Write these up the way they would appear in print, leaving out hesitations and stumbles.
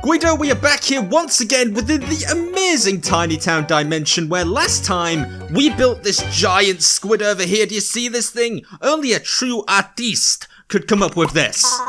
Guido, we are back here once again within the amazing Tiny Town dimension where last time we built this giant squid over here. Do you see this thing? Only a true artiste could come up with this.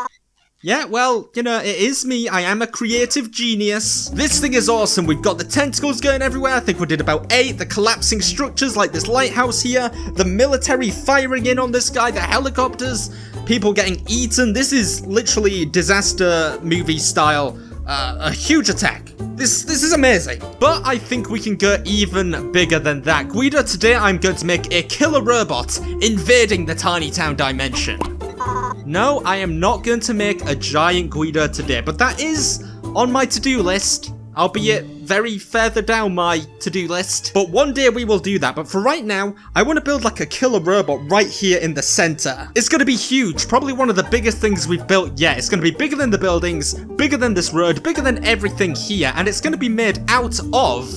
Yeah, well, you know, it is me. I am a creative genius. This thing is awesome. We've got the tentacles going everywhere. I think we did about 8. The collapsing structures like this lighthouse here. The military firing in on this guy. The helicopters. People getting eaten. This is literally disaster movie style. A huge attack. This is amazing. But I think we can go even bigger than that. Guido, today I'm going to make a killer robot invading the Tiny Town dimension. No, I am not going to make a giant Guido today, but that is on my to-do list, albeit very further down my to-do list. But one day we will do that, but for right now, I want to build like a killer robot right here in the center. It's going to be huge, probably one of the biggest things we've built yet. It's going to be bigger than the buildings, bigger than this road, bigger than everything here, and it's going to be made out of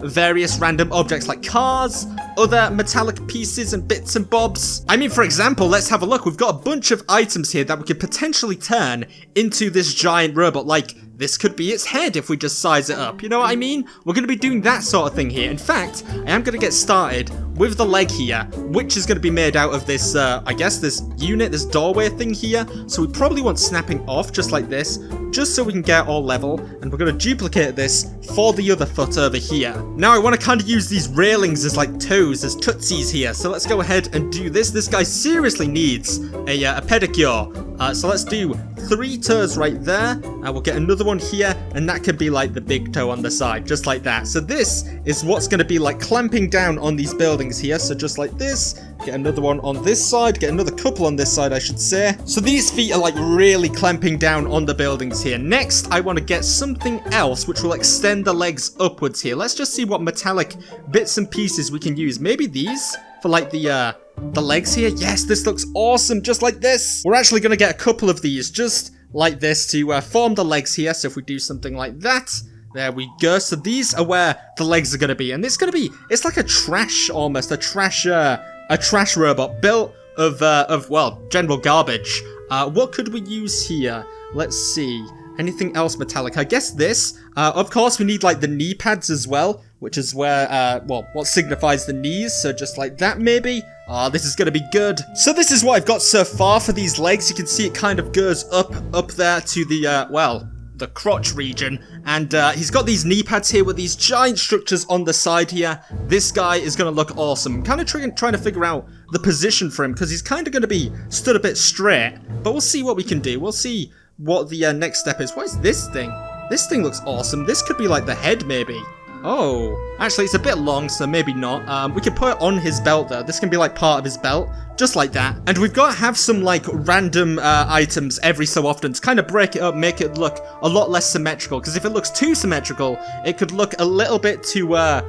various random objects like cars, other metallic pieces and bits and bobs. I mean, for example, let's have a look. We've got a bunch of items here that we could potentially turn into this giant robot. Like, this could be its head if we just size it up. You know what I mean? We're going to be doing that sort of thing here. In fact, I am going to get started with the leg here, which is going to be made out of this, I guess this unit, this doorway thing here. So we probably want snapping off just like this, just so we can get all level. And we're going to duplicate this for the other foot over here. Now I want to kind of use these railings as like toes, as tootsies here. So let's go ahead and do this. This guy seriously needs a pedicure. So let's do 3 toes right there. We'll get another one here, and that could be like the big toe on the side, just like that. So this is what's going to be like clamping down on these buildings here. So just like this, get another one on this side, get another couple on this side, I should say. So these feet are like really clamping down on the buildings here. Next, I want to get something else which will extend the legs upwards here. Let's just see what metallic bits and pieces we can use. Maybe these for like the legs here. Yes, this looks awesome, just like this. We're actually going to get a couple of these just like this to form the legs here. So if we do something like that, there we go. So these are where the legs are going to be, and it's going to be, it's like a trash almost, a trash robot built of well, general garbage. What could we use here? Let's see. Anything else metallic? I guess this. Of course, we need like the knee pads as well, which is where, well, what signifies the knees. So just like that, maybe. This is going to be good. So this is what I've got so far for these legs. You can see it kind of goes up there to the, well, the crotch region. And he's got these knee pads here with these giant structures on the side here. This guy is going to look awesome. I'm kind of trying to figure out the position for him because he's kind of going to be stood a bit straight. But we'll see what we can do. We'll see what the next step is. What is this thing? This thing looks awesome. This could be like the head, maybe. Oh, actually, it's a bit long, so maybe not. We could put it on his belt, though. This can be, like, part of his belt, just like that. And we've got to have some, like, random items every so often to kind of break it up, make it look a lot less symmetrical. Because if it looks too symmetrical, it could look a little bit too, well,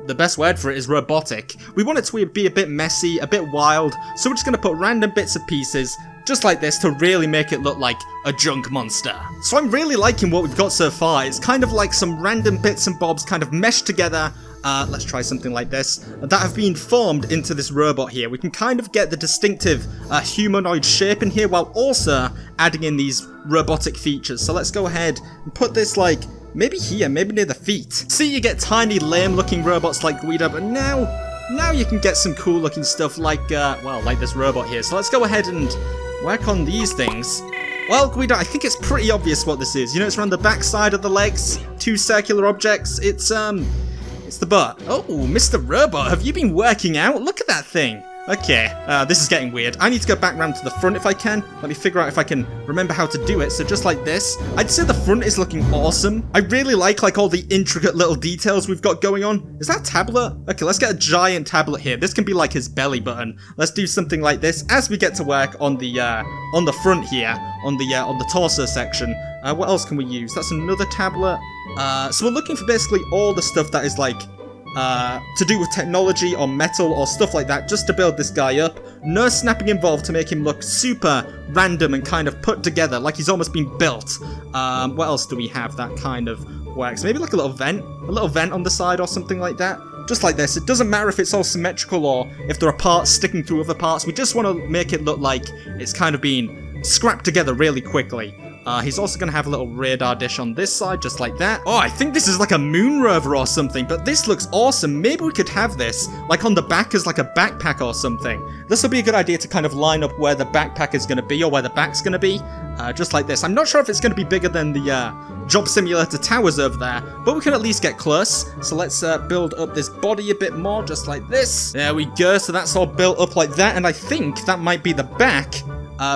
the best word for it is robotic. We want it to be a bit messy, a bit wild, so we're just going to put random bits of pieces just like this to really make it look like a junk monster. So I'm really liking what we've got so far. It's kind of like some random bits and bobs kind of meshed together. Let's try something like this, that have been formed into this robot here. We can kind of get the distinctive humanoid shape in here while also adding in these robotic features. So let's go ahead and put this like maybe here, maybe near the feet. See, you get tiny lame looking robots like Guido, but now you can get some cool looking stuff like, well, like this robot here. So let's go ahead and work on these things. Well, Guido, I think it's pretty obvious what this is. You know, it's around the back side of the legs, 2 circular objects. It's the butt. Oh, Mr. Robot, have you been working out? Look at that thing. Okay, this is getting weird. I need to go back round to the front if I can. Let me figure out if I can remember how to do it. So just like this. I'd say the front is looking awesome. I really like all the intricate little details we've got going on. Is that a tablet? Okay, let's get a giant tablet here. This can be like his belly button. Let's do something like this as we get to work on the front here, on the torso section. What else can we use? That's another tablet. So we're looking for basically all the stuff that is like to do with technology or metal or stuff like that, just to build this guy up. No snapping involved to make him look super random and kind of put together, like he's almost been built. What else do we have that kind of works? Maybe like a little vent on the side or something like that. Just like this. It doesn't matter if it's all symmetrical or if there are parts sticking through other parts. We just want to make it look like it's kind of been scrapped together really quickly. He's also going to have a little radar dish on this side, just like that. Oh, I think this is like a moon rover or something, but this looks awesome. Maybe we could have this, like on the back as like a backpack or something. This will be a good idea to kind of line up where the backpack is going to be, or where the back's going to be, just like this. I'm not sure if it's going to be bigger than the Job Simulator towers over there, but we can at least get close. So let's build up this body a bit more, just like this. There we go, so that's all built up like that, and I think that might be the back.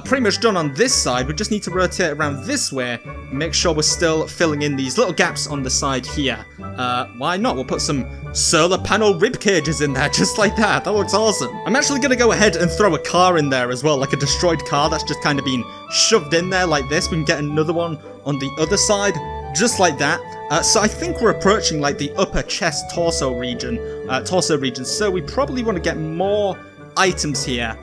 Pretty much done on this side. We just need to rotate around this way, make sure we're still filling in these little gaps on the side here. Why not? We'll put some solar panel rib cages in there, just like that. That looks awesome. I'm actually going to go ahead and throw a car in there as well, like a destroyed car that's just kind of been shoved in there like this. We can get another one on the other side, just like that. So I think we're approaching like the upper chest torso region, so we probably want to get more items here,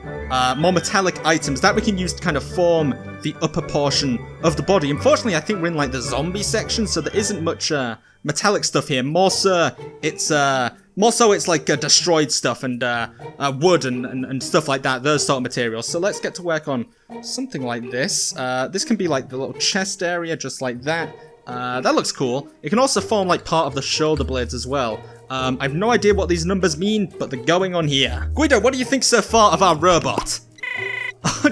more metallic items that we can use to kind of form the upper portion of the body. Unfortunately, I think we're in like the zombie section, so there isn't much metallic stuff here. More so it's like destroyed stuff and wood and stuff like that, those sort of materials. So let's get to work on something like this. This can be like the little chest area, just like that. That looks cool. It can also form like part of the shoulder blades as well. I have no idea what these numbers mean, but they're going on here. Guido, what do you think so far of our robot?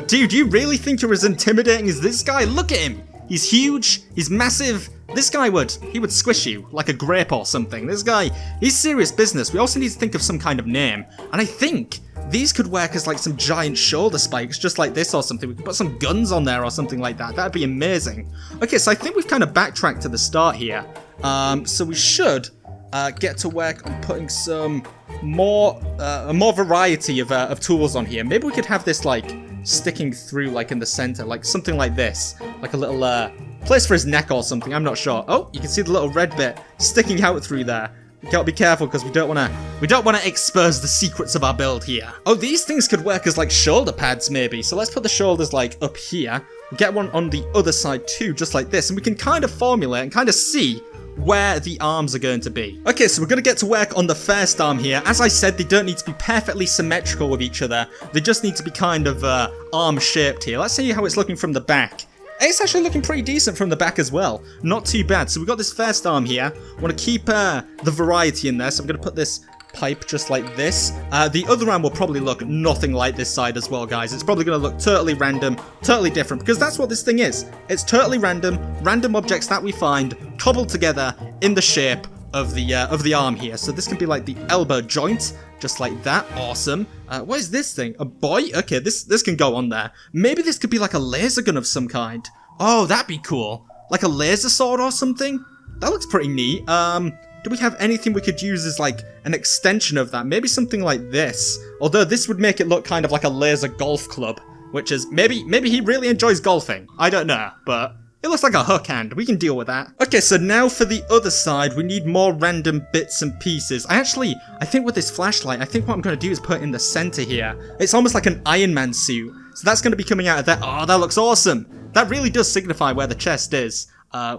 Dude, you really think you're as intimidating as this guy? Look at him. He's huge. He's massive. This guy would squish you like a grape or something. This guy, he's serious business. We also need to think of some kind of name. And I think these could work as like some giant shoulder spikes, just like this or something. We could put some guns on there or something like that. That'd be amazing. Okay, so I think we've kind of backtracked to the start here. So we should get to work on putting some more variety of tools on here. Maybe we could have this like sticking through like in the center, like something like this, like a little place for his neck or something. I'm not sure. Oh, you can see the little red bit sticking out through there. We gotta be careful because we don't wanna expose the secrets of our build here. Oh, these things could work as like shoulder pads maybe. So let's put the shoulders like up here. Get one on the other side too, just like this, and we can kind of formulate and kind of see where the arms are going to be. Okay, so we're going to get to work on the first arm here. As I said, they don't need to be perfectly symmetrical with each other. They just need to be kind of arm-shaped here. Let's see how it's looking from the back. It's actually looking pretty decent from the back as well. Not too bad. So we've got this first arm here. I want to keep the variety in there, so I'm going to put this pipe just like this. The other arm will probably look nothing like this side as well, guys. It's probably going to look totally random, totally different, because that's what this thing is. It's totally random objects that we find cobbled together in the shape of the arm here. So this can be like the elbow joint, just like that. Awesome. What is this thing? A buoy? Okay, this can go on there. Maybe this could be like a laser gun of some kind. Oh, that'd be cool. Like a laser sword or something? That looks pretty neat. Do we have anything we could use as like an extension of that? Maybe something like this. Although this would make it look kind of like a laser golf club, which is maybe he really enjoys golfing. I don't know, but it looks like a hook hand. We can deal with that. Okay, so now for the other side, we need more random bits and pieces. I think with this flashlight, I think what I'm going to do is put it in the center here. It's almost like an Iron Man suit. So that's going to be coming out of that. Oh, that looks awesome. That really does signify where the chest is.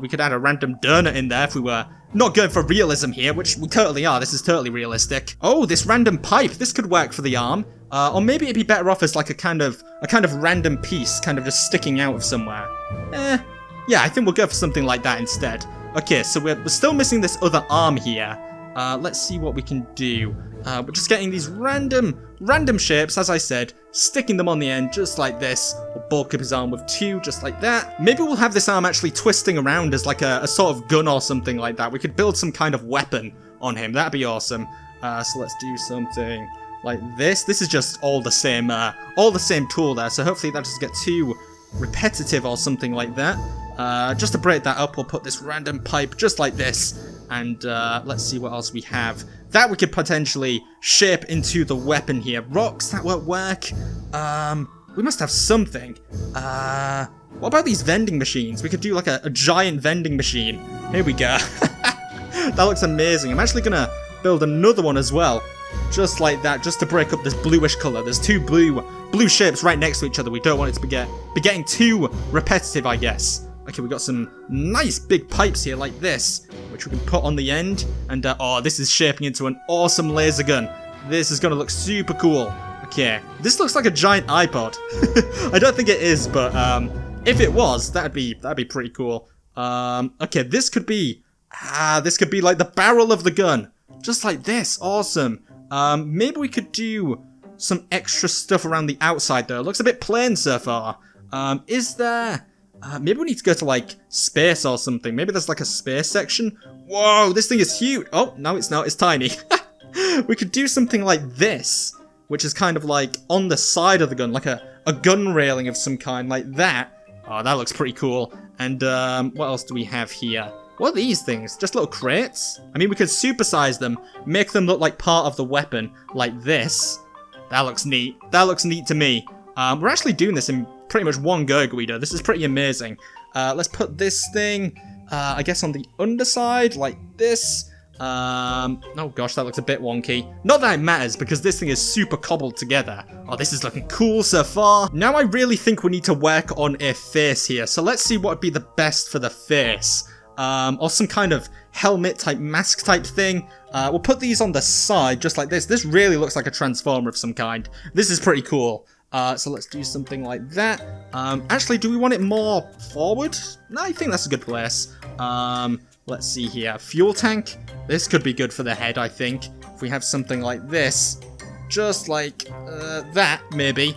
We could add a random donut in there if we were not going for realism here, which we totally are. This is totally realistic. Oh, this random pipe. This could work for the arm. Or maybe it'd be better off as like a kind of random piece, kind of just sticking out of somewhere. Yeah, I think we'll go for something like that instead. Okay, so we're still missing this other arm here. Let's see what we can do. We're just getting these random shapes, as I said, sticking them on the end, just like this. We'll bulk up his arm with two, just like that. Maybe we'll have this arm actually twisting around as like a sort of gun or something like that. We could build some kind of weapon on him. That'd be awesome. So let's do something like this. This is just all the same tool there. So hopefully that doesn't get too repetitive or something like that. Just to break that up, we'll put this random pipe just like this. And let's see what else we have. That we could potentially shape into the weapon here. Rocks, that won't work. We must have something. What about these vending machines? We could do like a giant vending machine. Here we go. That looks amazing. I'm actually gonna build another one as well. Just like that, just to break up this bluish color. There's two blue shapes right next to each other. We don't want it to be getting too repetitive, I guess. Okay, we got some nice big pipes here like this, which we can put on the end. And, oh, this is shaping into an awesome laser gun. This is going to look super cool. Okay, this looks like a giant iPod. I don't think it is, but If it was, that'd be pretty cool. Okay, this could be like the barrel of the gun. Just like this, awesome. Maybe we could do some extra stuff around the outside though. It looks a bit plain so far. Is there... maybe we need to go to like space or something. Maybe there's like a space section. Whoa, this thing is huge. Oh, no it's not, it's tiny. We could do something like this, which is kind of like on the side of the gun, like a gun railing of some kind, like that. Oh, that looks pretty cool. And what else do we have here? What are these things? Just little crates? I mean, we could supersize them, make them look like part of the weapon, like this. That looks neat. That looks neat to me. We're actually doing this in pretty much one go, Guido. This is pretty amazing. Let's put this thing, I guess on the underside, like this. Oh gosh, that looks a bit wonky. Not that it matters, because this thing is super cobbled together. Oh, this is looking cool so far. Now I really think we need to work on a face here. So let's see what would be the best for the face. Or some kind of helmet type, mask type thing. We'll put these on the side, just like this. This really looks like a transformer of some kind. This is pretty cool. So let's do something like that. Actually, do we want it more forward? No, I think that's a good place. Let's see here. Fuel tank. This could be good for the head, I think. If we have something like this. Just like that, maybe.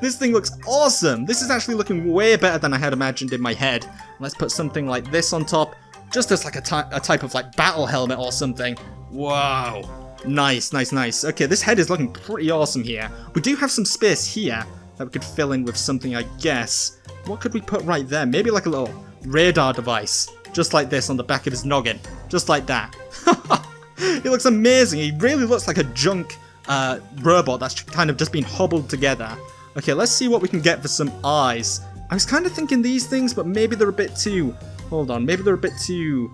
This thing looks awesome. This is actually looking way better than I had imagined in my head. Let's put something like this on top. Just as like a type of like battle helmet or something. Whoa. Nice, nice, nice. Okay, this head is looking pretty awesome here. We do have some space here that we could fill in with something, I guess. What could we put right there? Maybe like a little radar device. Just like this on the back of his noggin. Just like that. He looks amazing. He really looks like a junk robot that's kind of just been hobbled together. Okay, let's see what we can get for some eyes. I was kind of thinking these things, but maybe they're a bit too... Hold on, maybe they're a bit too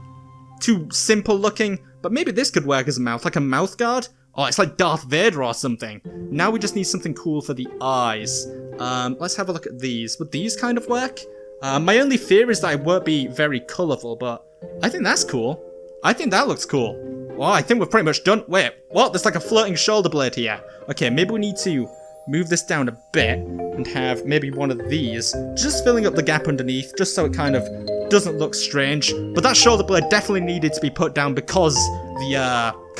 simple looking. But maybe this could work as a mouth, like a mouth guard. Oh, it's like Darth Vader or something. Now we just need something cool for the eyes. Let's have a look at these. Would these kind of work? My only fear is that it won't be very colourful, but I think that's cool. I think that looks cool. Well, I think we're pretty much done. Wait, what? There's like a floating shoulder blade here. Okay, maybe we need to move this down a bit and have maybe one of these, just filling up the gap underneath, just so it kind of doesn't look strange. But that shoulder blade definitely needed to be put down because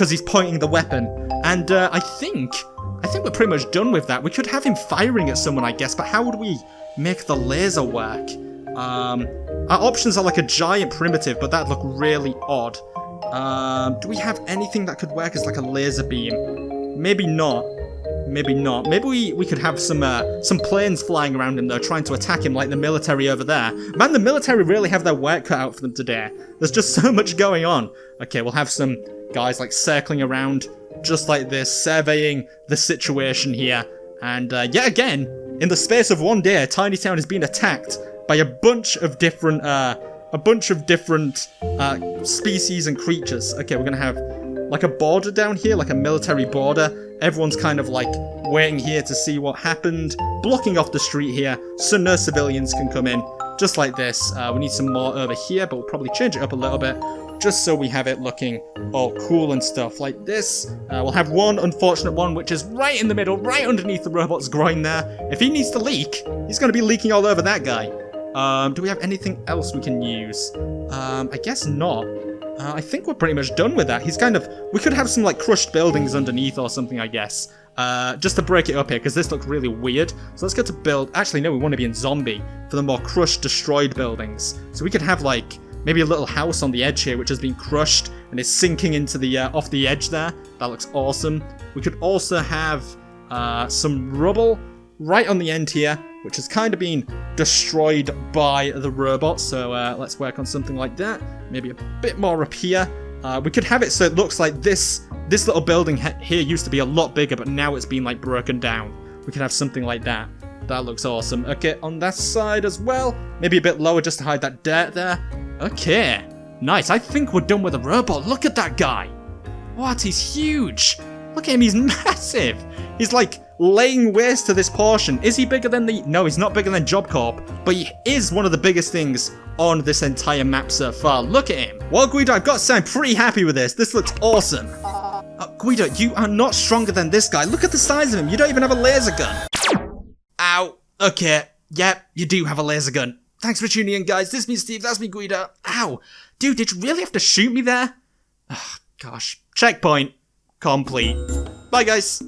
he's pointing the weapon. And I think we're pretty much done with that. We could have him firing at someone, I guess, but how would we make the laser work? Our options are like a giant primitive, but that'd look really odd. Do we have anything that could work as like a laser beam? Maybe not. Maybe not. Maybe we could have some planes flying around him though, trying to attack him like the military over there. Man, the military really have their work cut out for them today. There's just so much going on. Okay, we'll have some guys like circling around just like this, surveying the situation here. And yet again, in the space of one day, Tiny Town has been attacked by a bunch of different species and creatures. Okay, we're gonna have like a border down here, like a military border. Everyone's kind of like waiting here to see what happened, blocking off the street here so no civilians can come in. Just like this. We need some more over here, but we'll probably change it up a little bit just so we have it looking all cool and stuff like this. We'll have one unfortunate one, which is right in the middle, right underneath the robot's groin there. If he needs to leak, he's going to be leaking all over that guy. Do we have anything else we can use? I guess not. I think we're pretty much done with that. He's kind of... We could have some, like, crushed buildings underneath or something, I guess. Just to break it up here, because this looks really weird. So let's go to build... Actually, no, we want to be in zombie for the more crushed, destroyed buildings. So we could have, like, maybe a little house on the edge here, which has been crushed and is sinking into the, off the edge there. That looks awesome. We could also have some rubble right on the end here, which has kind of been destroyed by the robot. So let's work on something like that. Maybe a bit more up here. We could have it so it looks like this little building here used to be a lot bigger, but now it's been like broken down. We could have something like that. That looks awesome. Okay, on that side as well. Maybe a bit lower just to hide that dirt there. Okay, nice. I think we're done with the robot. Look at that guy. What? He's huge. Look at him. He's massive. He's like laying waste to this portion. Is he bigger than the... No, he's not bigger than Job Corp, but he is one of the biggest things on this entire map so far. Look at him. Well, Guido, I've got to say I'm pretty happy with this. This looks awesome. Guido, you are not stronger than this guy. Look at the size of him. You don't even have a laser gun. Ow. Okay. Yep, you do have a laser gun. Thanks for tuning in, guys. This me Steve, that's me Guido. Ow. Dude, did you really have to shoot me there? Oh, gosh. Checkpoint complete. Bye, guys.